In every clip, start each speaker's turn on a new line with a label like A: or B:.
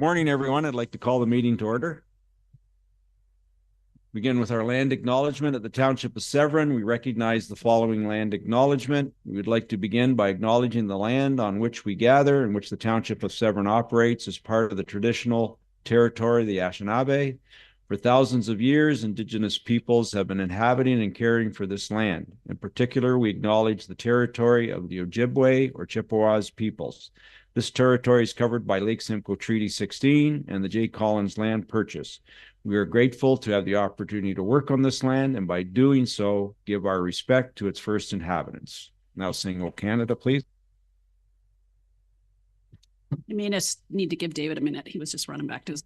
A: Morning, everyone. I'd like to call the meeting to order. Begin with our land acknowledgement at the Township of Severn. We recognize the following land acknowledgement. We would like to begin by acknowledging the land on which we gather and which the Township of Severn operates as part of the traditional territory of the Anishinaabe. For thousands of years, Indigenous peoples have been inhabiting and caring for this land. In particular, we acknowledge the territory of the Ojibwe or Chippewas peoples. This territory is covered by Lake Simcoe Treaty 16 and the J. Collins land purchase. We are grateful to have the opportunity to work on this land, and by doing so, give our respect to its first inhabitants. Now sing "O Canada," please.
B: I mean, I just need to give David a minute. He was just running back to his...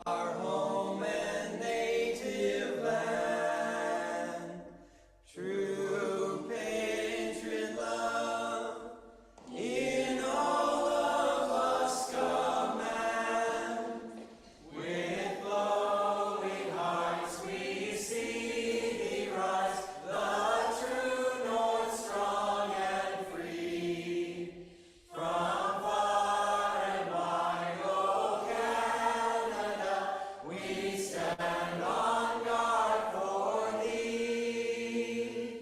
C: Our home and native land, true patriot love, in all of us command. With glowing hearts we see thee rise, the true north, strong and free. From far and wide, O Canada, we stand on guard for thee.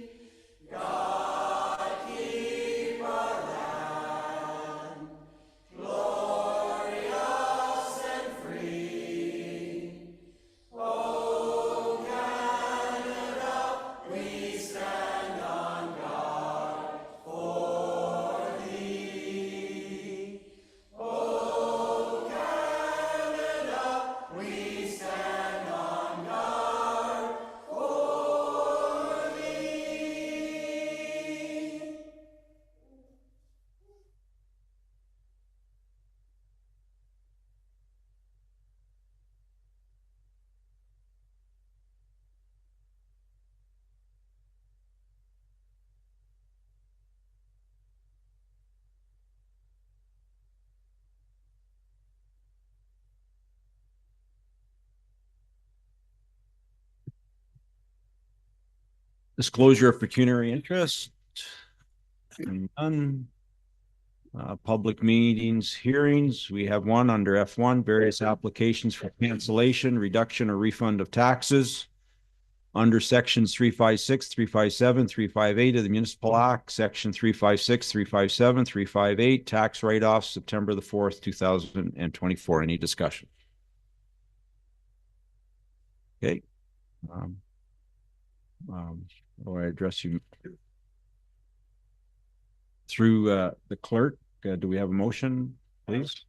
C: God keep our land glorious and free. O Canada, we stand on guard for thee. O Canada, we stand on guard for thee.
A: Disclosure of pecuniary interest. None. Public meetings, hearings. We have one under F1, various applications for cancellation, reduction, or refund of taxes. Under sections 356, 357, 358 of the Municipal Act, section 356, 357, 358, tax write-offs, September the 4th, 2024. Any discussion? Okay. Or I address you through the clerk. Do we have a motion, please?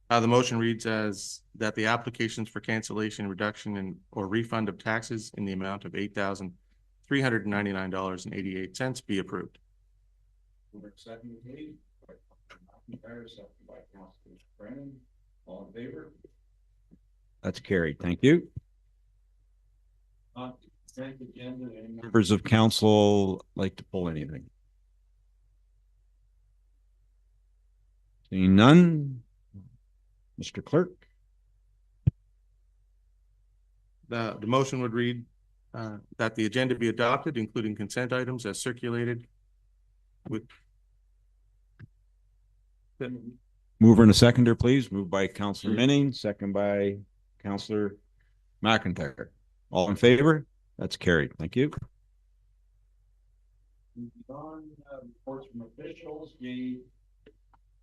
D: The motion reads as that the applications for cancellation, reduction, or refund of taxes in the amount of $8,399.88 be approved.
A: All in favor? That's carried. Thank you. Members of council like to pull anything? Seeing none, Mr. Clerk.
D: The motion would read that the agenda be adopted, including consent items as circulated with.
A: Mover and a seconder, please. Moved by Councillor Minning, second by Councillor McIntyre. All in favor? That's carried. Thank you. Reports from officials.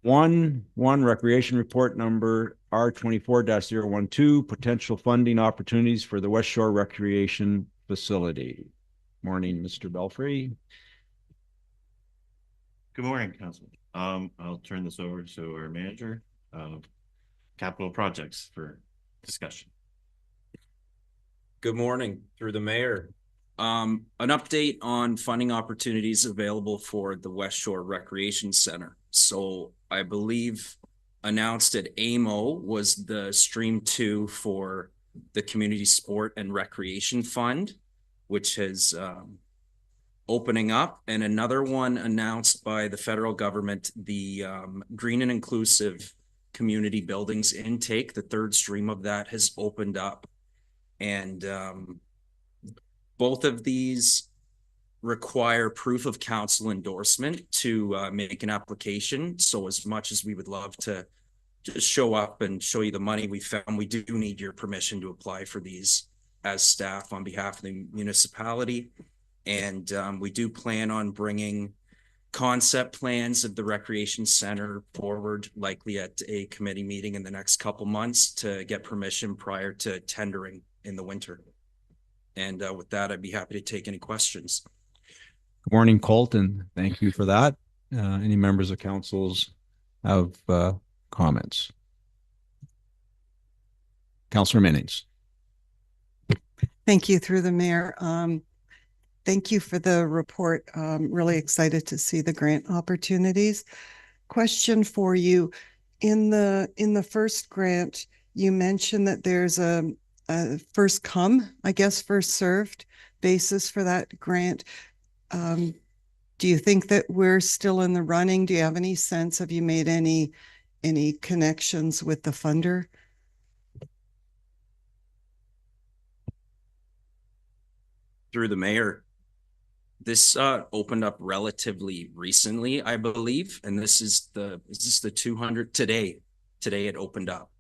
A: One recreation report number R24-012, potential funding opportunities for the Westshore Recreation Facility. Morning, Mr. Belfry.
E: Good morning, Council. I'll turn this over to our manager of capital projects for discussion.
F: Good morning, through the mayor. An update on funding opportunities available for the Westshore Recreation Center. So I believe announced at AMO was the Stream 2 for the Community Sport and Recreation Fund, which has opening up, and another one announced by the federal government, the Green and Inclusive Community Buildings Intake. The third stream of that has opened up. And both of these require proof of council endorsement to make an application. So as much as we would love to just show up and show you the money we found, we do need your permission to apply for these as staff on behalf of the municipality. And we do plan on bringing concept plans of the recreation center forward, likely at a committee meeting in the next couple months, to get permission prior to tendering in the winter. And with that, I'd be happy to take any questions.
A: Good morning, Colt, and thank you for that. Any members of councils have comments? Councillor Minnings.
G: Thank you, through the mayor. Thank you for the report. Really excited to see the grant opportunities. Question for you. In the first grant, you mentioned that there's a first come, I guess, first served basis for that grant. Do you think that we're still in the running? Do you have any sense? Have you made any connections with the funder?
F: Through the mayor, this opened up relatively recently, I believe, and this is the 200 today. Today it opened up.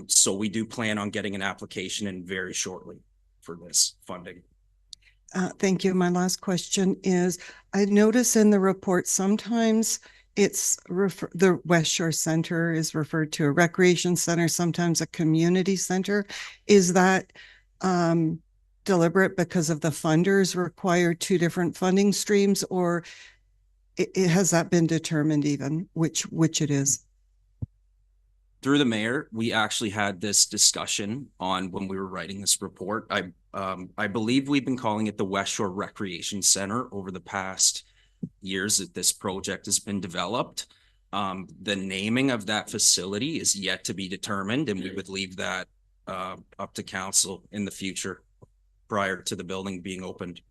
F: So we do plan on getting an application in very shortly for this funding.
G: Thank you. My last question is, I notice in the report sometimes it's the Westshore Center is referred to a recreation center, sometimes a community center. Is that deliberate because of the funders require two different funding streams, or has that been determined even which it is?
F: Through the mayor, we actually had this discussion on when we were writing this report. I believe we've been calling it the Westshore Recreation Center over the past years that this project has been developed. The naming of that facility is yet to be determined, and we would leave that up to council in the future prior to the building being opened.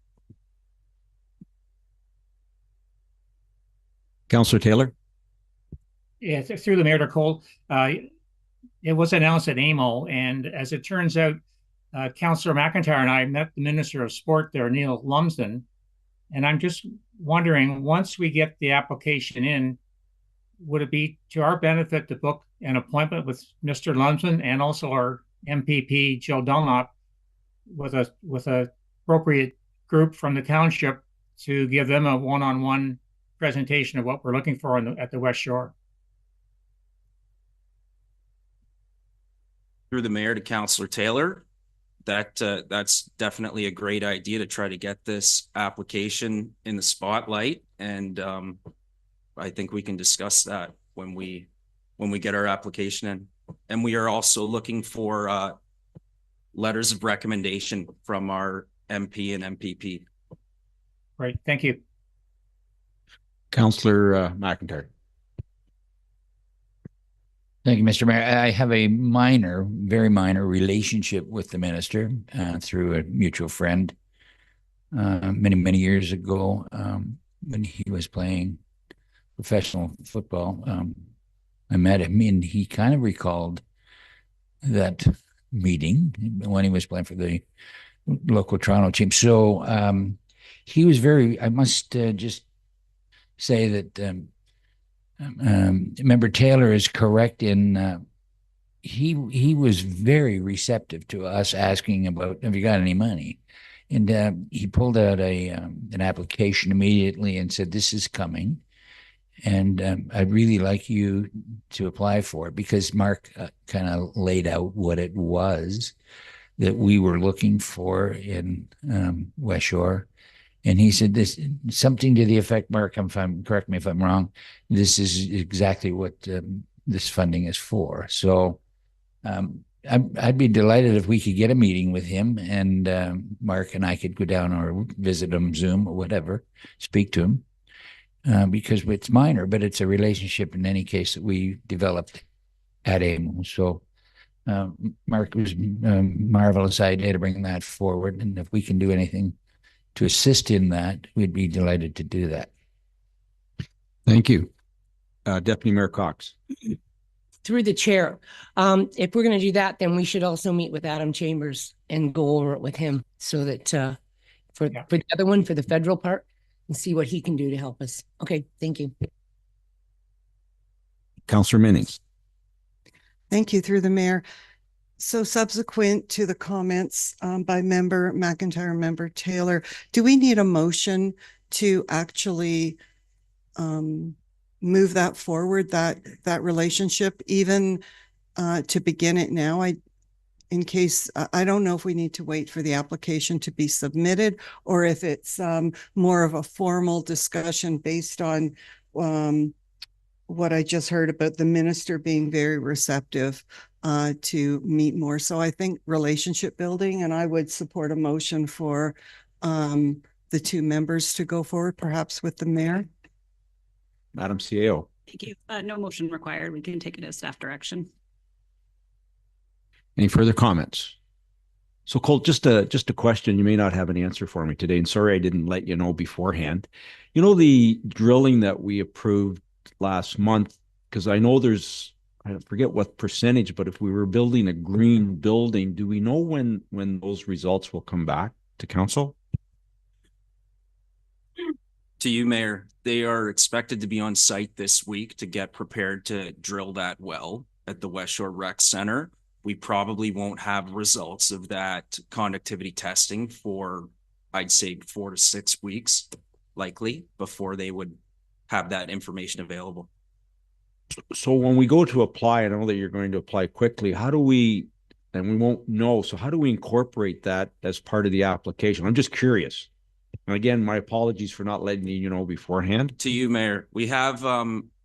A: Councillor Taylor.
H: Yeah, through the mayor to Cole. It was announced at AMO, and as it turns out, Councillor McIntyre and I met the Minister of Sport there, Neil Lumsden, and I'm just wondering, once we get the application in, would it be to our benefit to book an appointment with Mr. Lumsden and also our MPP, Joe Dunlop, with a appropriate group from the township to give them a one-on-one presentation of what we're looking for at the West Shore?
F: Through the mayor to Councillor Taylor, that's definitely a great idea to try to get this application in the spotlight, and I think we can discuss that when we get our application in. And we are also looking for letters of recommendation from our MP and MPP.
H: Right, thank you.
A: Councillor McIntyre.
I: Thank you, Mr. Mayor. I have a very minor relationship with the minister through a mutual friend many years ago when he was playing professional football. I met him, and he kind of recalled that meeting when he was playing for the local Toronto team. So he was I must just say that Member Taylor is correct in he was very receptive to us asking about, have you got any money? And he pulled out an application immediately and said, this is coming, and I'd really like you to apply for it, because Mark kind of laid out what it was that we were looking for in Westshore. And he said this, something to the effect, Mark, correct me if I'm wrong, this is exactly what this funding is for. So I'd be delighted if we could get a meeting with him, and Mark and I could go down or visit him, Zoom or whatever, speak to him, because it's minor, but it's a relationship in any case that we developed at AMO. So Mark, it was a marvelous idea to bring that forward. And if we can do anything to assist in that, we'd be delighted to do that.
A: Thank you. Deputy Mayor Cox.
J: Through the chair, if we're going to do that, then we should also meet with Adam Chambers and go over it with him so that for the other one, for the federal part, and see what he can do to help us. Okay, thank you.
A: Councillor Minnings.
G: Thank you, through the mayor. So subsequent to the comments by member McIntyre, member Taylor, do we need a motion to actually move that forward, that relationship, even to begin it now? In case, I don't know if we need to wait for the application to be submitted or if it's more of a formal discussion based on what I just heard about the minister being very receptive to meet more. So I think relationship building, and I would support a motion for the two members to go forward, perhaps with the mayor.
A: Madam CAO.
B: Thank you. No motion required. We can take it as staff direction.
A: Any further comments? So Colt, just a question. You may not have an answer for me today, and sorry I didn't let you know beforehand. You know, the drilling that we approved last month, because I know there's, I forget what percentage, but if we were building a green building, do we know when those results will come back to council?
F: To you, Mayor, they are expected to be on site this week to get prepared to drill that well at the Westshore Rec Center. We probably won't have results of that conductivity testing for, I'd say, 4 to 6 weeks, likely, before they would have that information available.
A: So when we go to apply, I know that you're going to apply quickly. How do we, and we won't know, so how do we incorporate that as part of the application? I'm just curious. And again, my apologies for not letting you know beforehand.
F: To you, Mayor, we have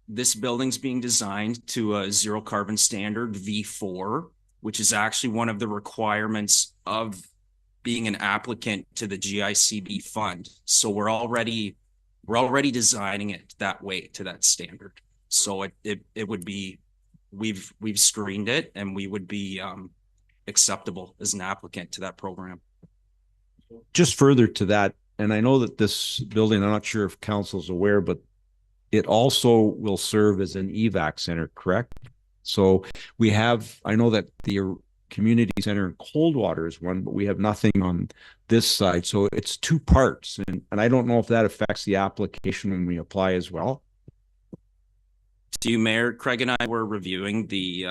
F: this building's being designed to a zero carbon standard V4, which is actually one of the requirements of being an applicant to the GICB fund. So we're already designing it that way, to that standard. So it would be, we've screened it, and we would be acceptable as an applicant to that program.
A: Just further to that, and I know that this building, I'm not sure if council's aware, but it also will serve as an evac center, correct? So we have, I know that the community center in Coldwater is one, but we have nothing on this side. So it's two parts. And I don't know if that affects the application when we apply as well.
F: To you, Mayor, Craig and I were reviewing the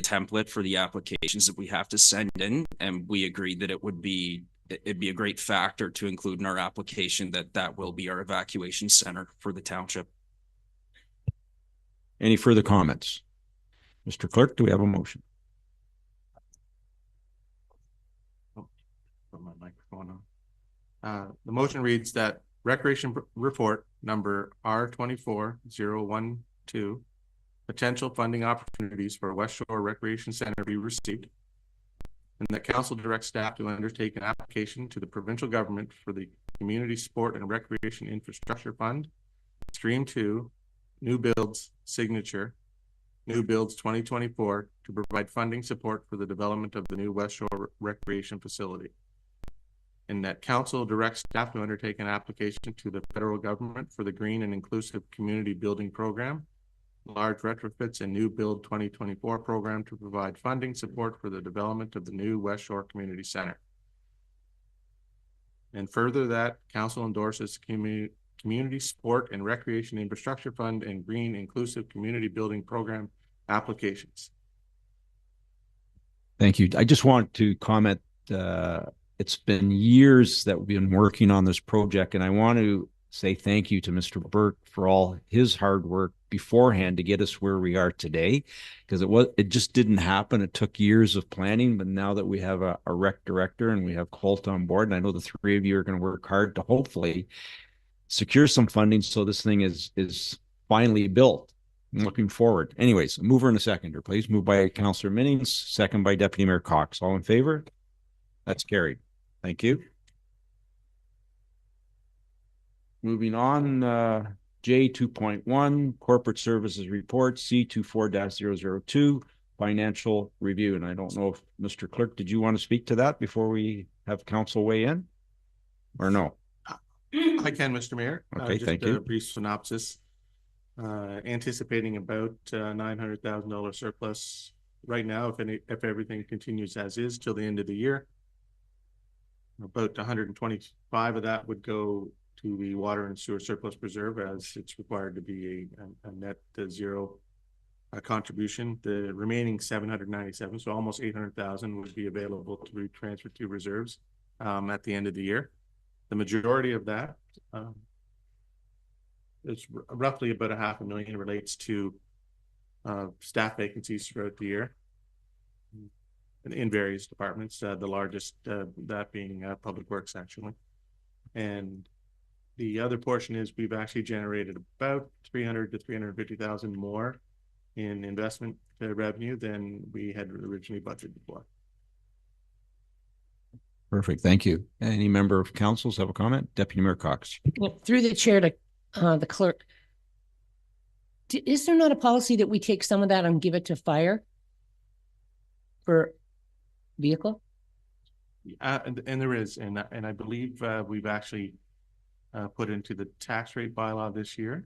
F: template for the applications that we have to send in, and we agreed that it'd be a great factor to include in our application that will be our evacuation center for the township.
A: Any further comments? Mr. Clerk, do we have a motion?
D: Put my microphone on. The motion reads that Recreation Report number R24012, potential funding opportunities for Westshore Recreation Center, be received, and that council directs staff to undertake an application to the provincial government for the Community Sport and Recreation Infrastructure Fund, Stream 2, New Builds Signature, New Builds 2024, to provide funding support for the development of the new Westshore Recreation Facility. And that council directs staff to undertake an application to the federal government for the Green and Inclusive Community Building Program, Large Retrofits and New Build 2024 program, to provide funding support for the development of the new Westshore Community Center. And further, that council endorses Community Sport and Recreation Infrastructure Fund and Green Inclusive Community Building Program applications.
A: Thank you. I just want to comment, it's been years that we've been working on this project, and I want to say thank you to Mr. Burke for all his hard work beforehand to get us where we are today, because it just didn't happen. It took years of planning, but now that we have a rec director and we have Colt on board, and I know the three of you are going to work hard to hopefully secure some funding so this thing is finally built. I'm looking forward. Anyways, a mover and a seconder, please. Moved by Councillor Minnings, second by Deputy Mayor Cox. All in favor? That's carried. Thank you. Moving on, J 2.1, Corporate Services Report, C 24-002, financial review. And I don't know if Mr. Clerk, did you want to speak to that before we have council weigh in? Or no?
D: I can, Mr. Mayor.
A: Okay,
D: Just
A: thank
D: a
A: you.
D: brief synopsis. Anticipating about $900,000 surplus right now, if everything continues as is till the end of the year. About 125 of that would go to the water and sewer surplus reserve, as it's required to be a net zero contribution. The remaining 797, so almost 800,000, would be available to be transferred to reserves at the end of the year. The majority of that, it's roughly about $500,000, relates to staff vacancies throughout the year in various departments, the largest that being Public Works, actually. And the other portion is we've actually generated about 300 to 350,000 more in investment revenue than we had originally budgeted for.
A: Perfect. Thank you. Any member of councils have a comment? Deputy Mayor Cox.
J: Through the chair to the clerk. Is there not a policy that we take some of that and give it to fire for vehicle?
D: And there is, and I believe we've actually put into the tax rate bylaw this year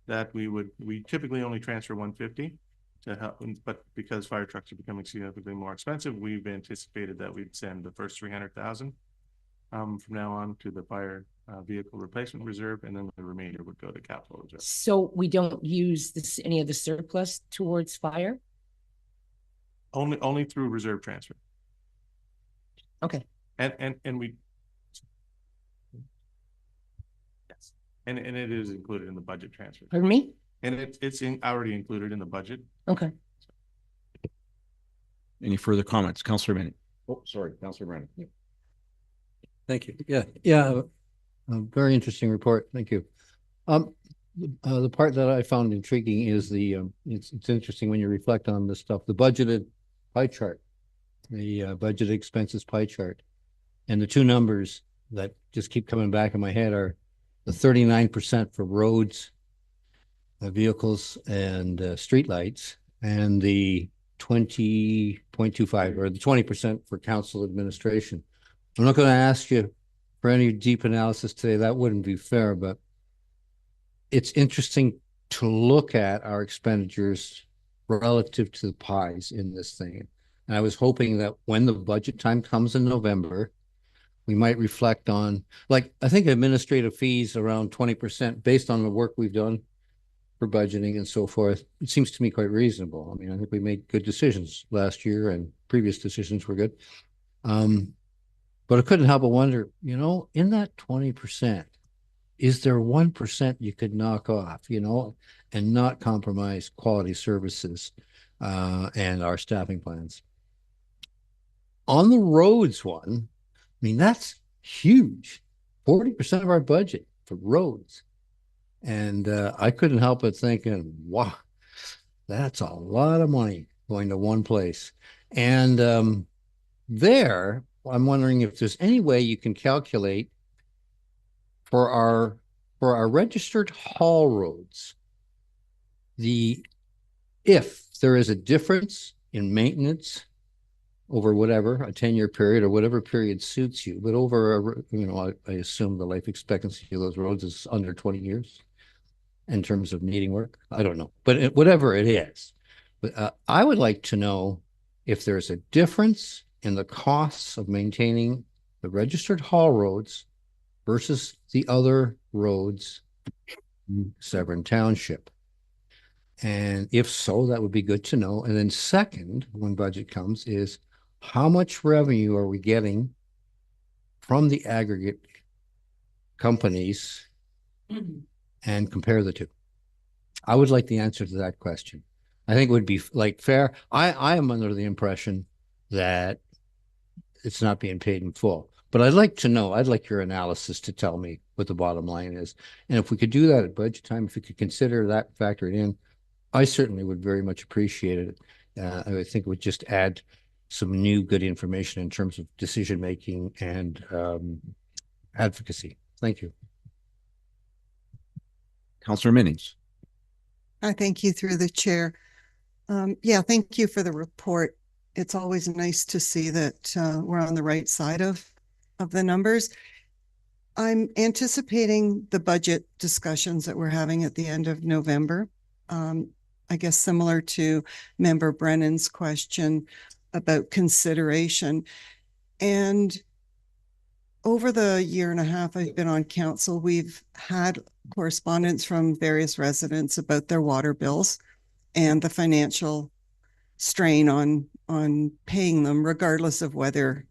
D: that we typically only transfer 150 to help, but because fire trucks are becoming significantly more expensive, we've anticipated that we'd send the first 300,000 from now on to the fire vehicle replacement reserve, and then the remainder would go to capital reserve.
J: So we don't use any of the surplus towards fire?
D: Only through reserve transfer.
J: Okay.
D: And we, yes, and it is included in the budget transfer.
J: Pardon me?
D: And it's already included in the budget.
J: Okay.
A: Any further comments? Councillor Minnie. Oh, sorry, Councillor Brennan.
K: Thank you. Yeah. A very interesting report. Thank you. The part that I found intriguing is it's interesting when you reflect on this stuff, the budgeted pie chart, the budgeted expenses pie chart, and the two numbers that just keep coming back in my head are the 39% for roads, vehicles, and streetlights, and the 20.25 or the 20% for council administration. I'm not going to ask you for any deep analysis today. That wouldn't be fair, but it's interesting to look at our expenditures relative to the pies in this thing. And I was hoping that when the budget time comes in November, we might reflect on, like, I think administrative fees around 20% based on the work we've done for budgeting and so forth. It seems to me quite reasonable. I mean, I think we made good decisions last year and previous decisions were good. But I couldn't help but wonder, in that 20%, is there 1% you could knock off, and not compromise quality services and our staffing plans? On the roads one, I mean, that's huge. 40% of our budget for roads. And I couldn't help but thinking, wow, that's a lot of money going to one place. And there, I'm wondering if there's any way you can calculate for our registered haul roads, if there is a difference in maintenance over whatever, a 10-year period or whatever period suits you, but over, I assume the life expectancy of those roads is under 20 years in terms of needing work. I don't know, but whatever it is. But I would like to know if there's a difference in the costs of maintaining the registered haul roads versus the other roads in Severn Township. And if so, that would be good to know. And then second, when budget comes, is how much revenue are we getting from the aggregate companies and compare the two? I would like the answer to that question. I think it would be fair. I am under the impression that it's not being paid in full, but I'd like to know, I'd like your analysis to tell me what the bottom line is. And if we could do that at budget time, if we could consider that factored in, I certainly would very much appreciate it. I think it would just add some new good information in terms of decision-making and advocacy. Thank you.
A: Councillor Minnings.
G: I thank you through the chair. Yeah, thank you for the report. It's always nice to see that we're on the right side of the numbers. I'm anticipating the budget discussions that we're having at the end of November. I guess similar to Member Brennan's question about consideration. And over the year and a half I've been on council, we've had correspondence from various residents about their water bills and the financial strain on paying them, regardless of whether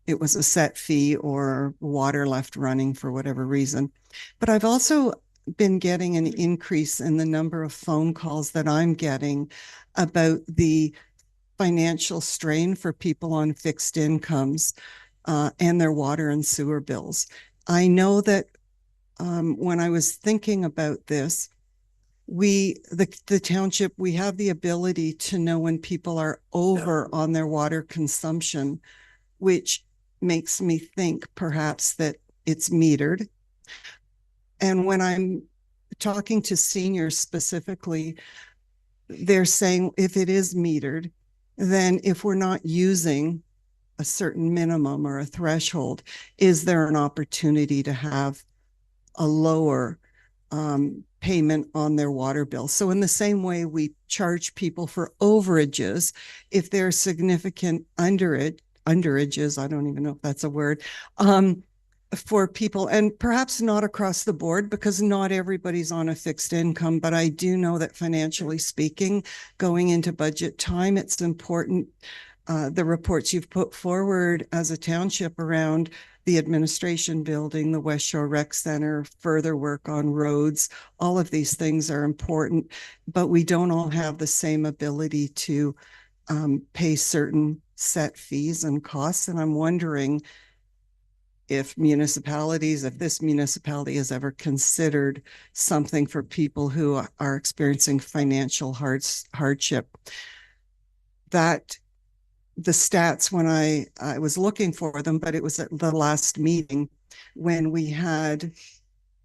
G: it was a set fee or water left running for whatever reason. But I've also been getting an increase in the number of phone calls that I'm getting about the financial strain for people on fixed incomes and their water and sewer bills. I know that when I was thinking about this, the township, we have the ability to know when people are over on their water consumption, which makes me think perhaps that it's metered. And when I'm talking to seniors specifically, they're saying if it is metered, then if we're not using a certain minimum or a threshold, is there an opportunity to have a lower payment on their water bill? So in the same way we charge people for overages, if there are significant underages, I don't even know if that's a word, for people, and perhaps not across the board because not everybody's on a fixed income, but I do know that financially speaking, going into budget time, it's important. The reports you've put forward as a township around the administration building, the Westshore Rec Center, further work on roads, all of these things are important, but we don't all have the same ability to pay certain set fees and costs. And I'm wondering if this municipality has ever considered something for people who are experiencing financial hardship. That the stats, when I was looking for them, but it was at the last meeting when we had,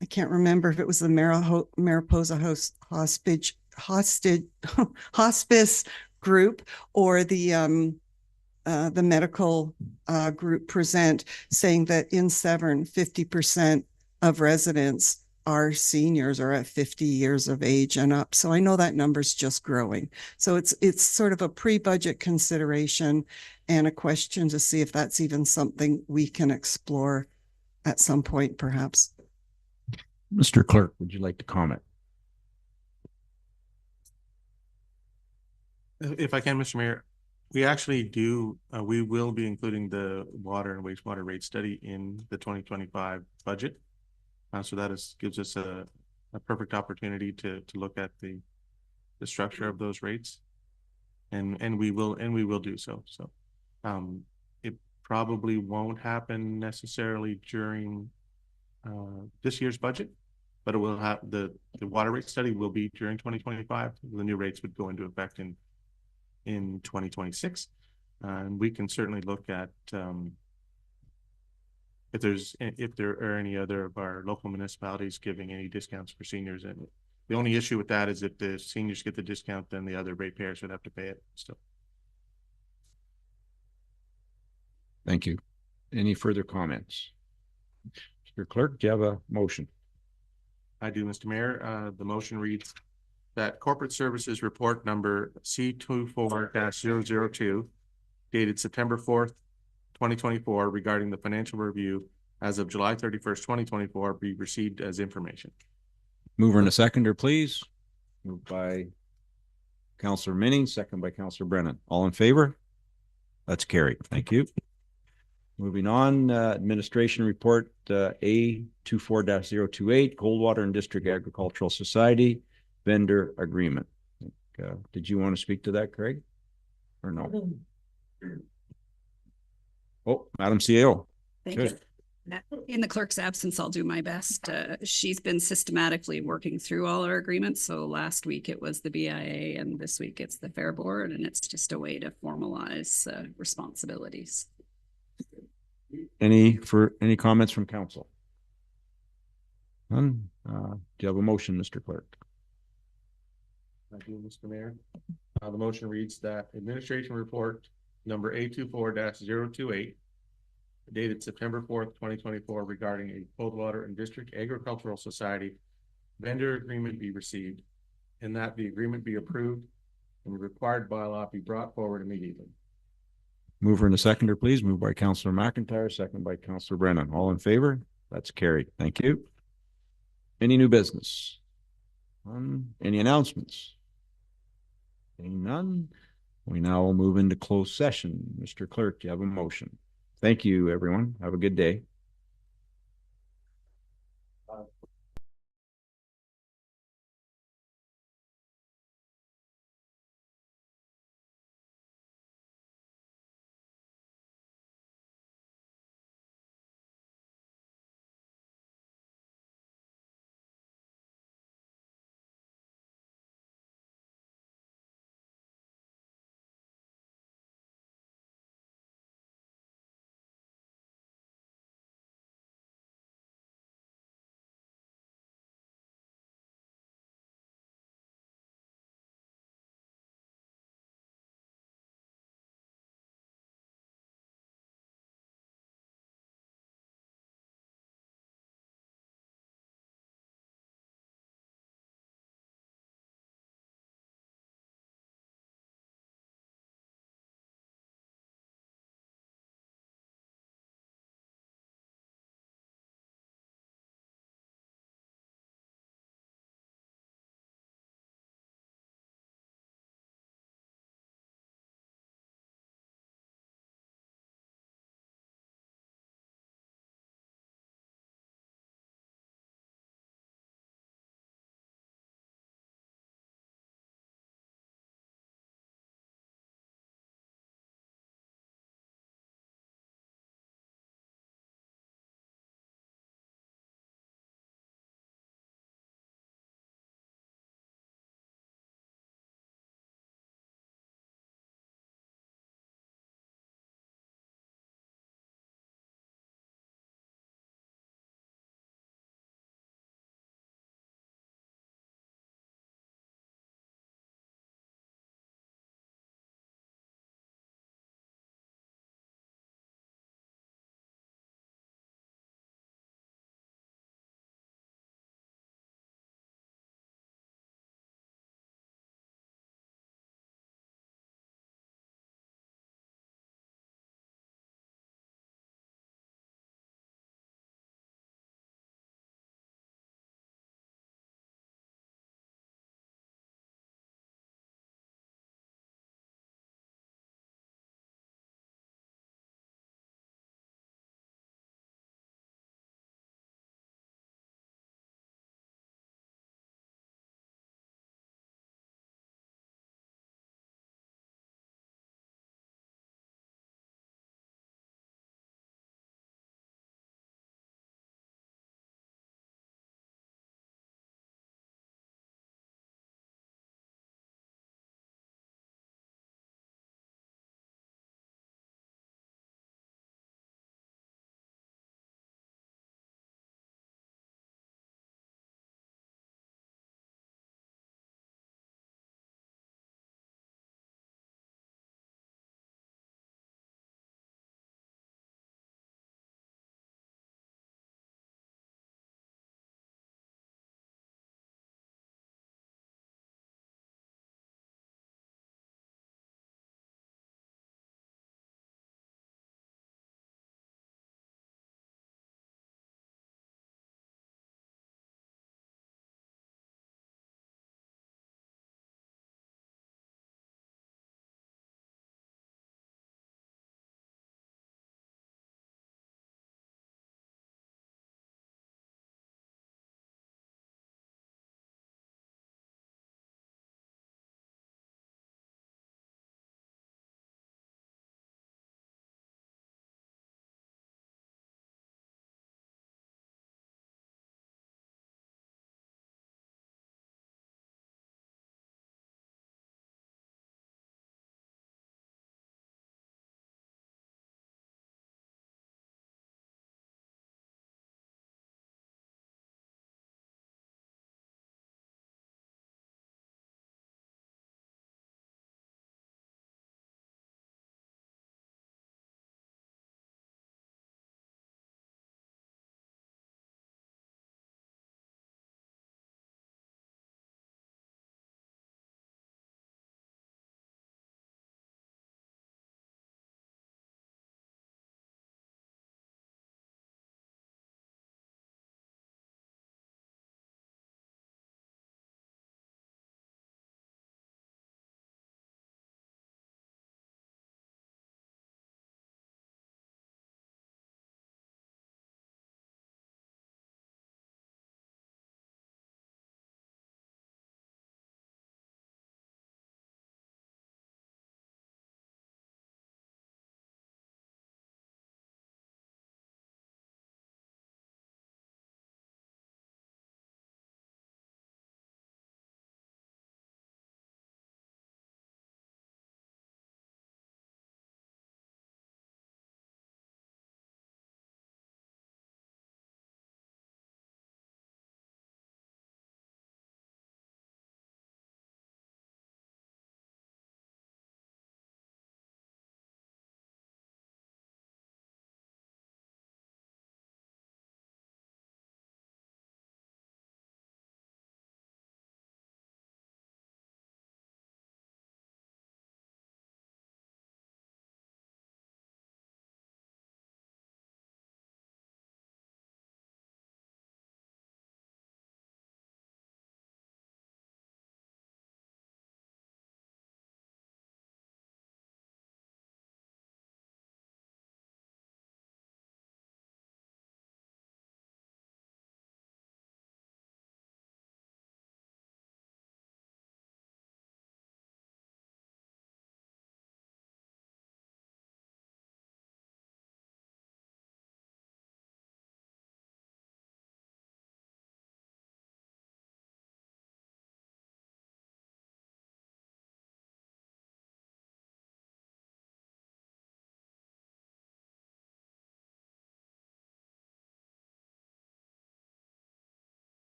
G: I can't remember if it was the Mariposa hospice group or the medical group present, saying that in Severn, 50% of residents are seniors or at 50 years of age and up. So I know that number's just growing. So it's sort of a pre-budget consideration and a question to see if that's even something we can explore at some point, perhaps.
A: Mr. Clerk, would you like to comment?
D: If I can, Mr. Mayor, we actually do, we will be including the water and wastewater rate study in the 2025 budget. So that gives us a perfect opportunity to look at the structure of those rates, and we will do so. So it probably won't happen necessarily during this year's budget, but it will have the water rate study will be during 2025. The new rates would go into effect in 2026, and we can certainly look at if there are any other of our local municipalities giving any discounts for seniors. And the only issue with that is if the seniors get the discount, then the other ratepayers would have to pay it still.
A: Thank you. Any further comments? Mr. Clerk, do you have a motion?
D: I do, Mr. Mayor. The motion reads that Corporate Services Report number C24-002 dated September 4th, 2024 regarding the financial review as of July 31st, 2024 be received as information.
A: Mover and a seconder, please. Moved by Councillor Minning, second by Councillor Brennan. All in favor? That's carried. Thank you. Moving on, administration report A24-028, Coldwater and District Agricultural Society vendor agreement. Did you want to speak to that, Craig? Or no? Oh, Madam CAO.
B: Thank you. In the clerk's absence, I'll do my best. She's been systematically working through all our agreements. So last week it was the BIA and this week it's the Fair Board, and it's just a way to formalize responsibilities.
A: Any comments from council? None. Do you have a motion, Mr. Clerk?
D: Thank you, Mr. Mayor. The motion reads that administration report number A24-028 dated September 4th, 2024 regarding a Coldwater and District Agricultural Society vendor agreement be received, and that the agreement be approved and the required bylaw be brought forward immediately.
A: Mover and a seconder, please. Moved by Councillor McIntyre, second by Councillor Brennan. All in favor? That's carried. Thank you. Any new business? Any announcements? Seeing none, we now will move into closed session. Mr. Clerk, do you have a motion? Thank you, everyone. Have a good day.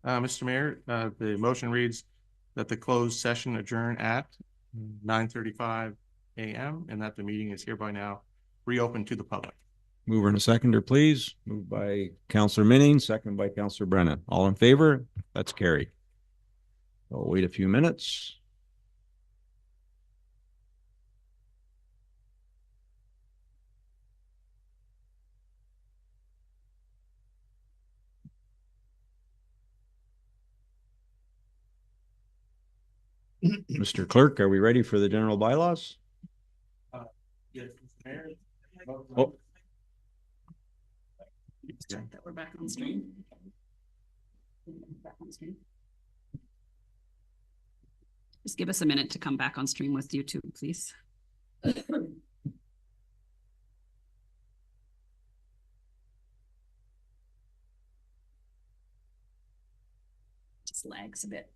D: Mr. Mayor, the motion reads that the closed session adjourn at 9:35 a.m. and that the meeting is hereby now reopened to the public.
A: Mover and a seconder, please. Moved by Councillor Minning, second by Councillor Brennan. All in favor? That's carried. I'll wait a few minutes. Mr. Clerk, are we ready for the general bylaws?
D: Yes, Mr. Mayor.
A: Oh,
B: Just check that we're back on stream. Back on stream. Just give us a minute to come back on stream with YouTube, please. Just lags a bit.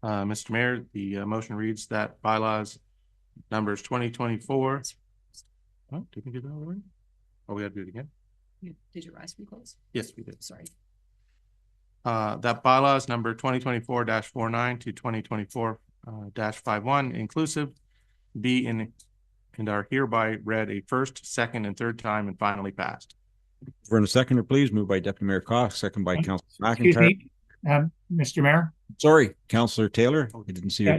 D: Mr. Mayor, the motion reads that bylaws numbers 2024. Oh, did we do that already? Oh, we had to do it again?
B: Did your rise from close?
D: Yes, we did.
B: Sorry.
D: That bylaws number 2024-49 to 2024-51 inclusive be in and are hereby read a first, second, and third time and finally passed.
A: for a seconder, please. Moved by Deputy Mayor Cox, second by Councillor
H: Excuse
A: McIntyre.
H: me, Mr. Mayor.
A: Sorry, Councillor Taylor. I didn't see your.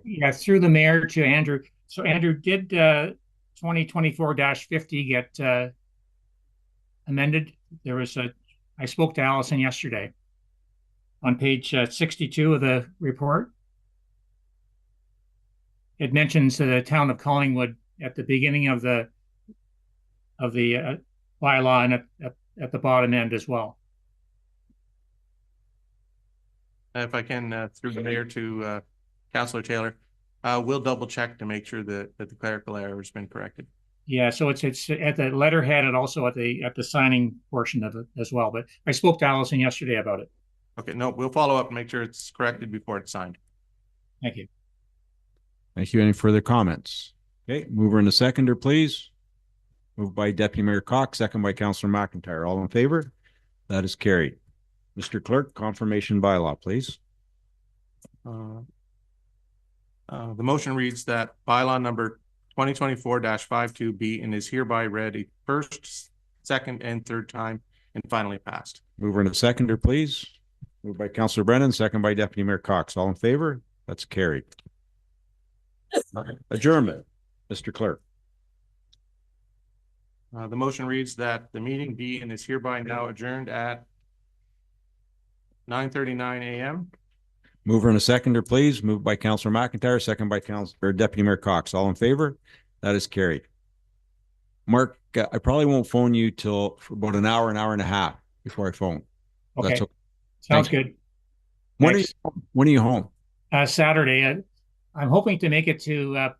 H: Yeah, through the mayor to Andrew. So Andrew, did 2024-50 get amended? There was I spoke to Allison yesterday on page 62 of the report. It mentions the town of Collingwood at the beginning of the bylaw and at the bottom end as well.
D: If I can, through the mayor to Councillor Taylor, we'll double check to make sure that the clerical error has been corrected.
H: Yeah, so it's at the letterhead and also at the signing portion of it as well. But I spoke to Allison yesterday about it.
D: Okay, no, we'll follow up and make sure it's corrected before it's signed.
H: Thank you.
A: Thank you. Any further comments? Okay, mover and a seconder, please. Moved by Deputy Mayor Cox, second by Councillor McIntyre. All in favor? That is carried. Mr. Clerk, confirmation bylaw, please.
D: The motion reads that bylaw number 2024-52 be and is hereby read a first, second, and third time and finally passed.
A: Mover and a seconder, please. Moved by Councillor Brennan, second by Deputy Mayor Cox. All in favor? That's carried. Adjournment, Mr. Clerk.
D: The motion reads that the meeting be and is hereby now adjourned at 9:39 a.m.
A: Mover and a seconder, please. Moved by Councillor McIntyre, second by Deputy Mayor Cox. All in favor? That is carried. Mark, I probably won't phone you till for about an hour and a half before I phone.
H: Okay.
A: That's okay.
H: Sounds good.
A: When are you home?
H: Saturday. I'm hoping to make it to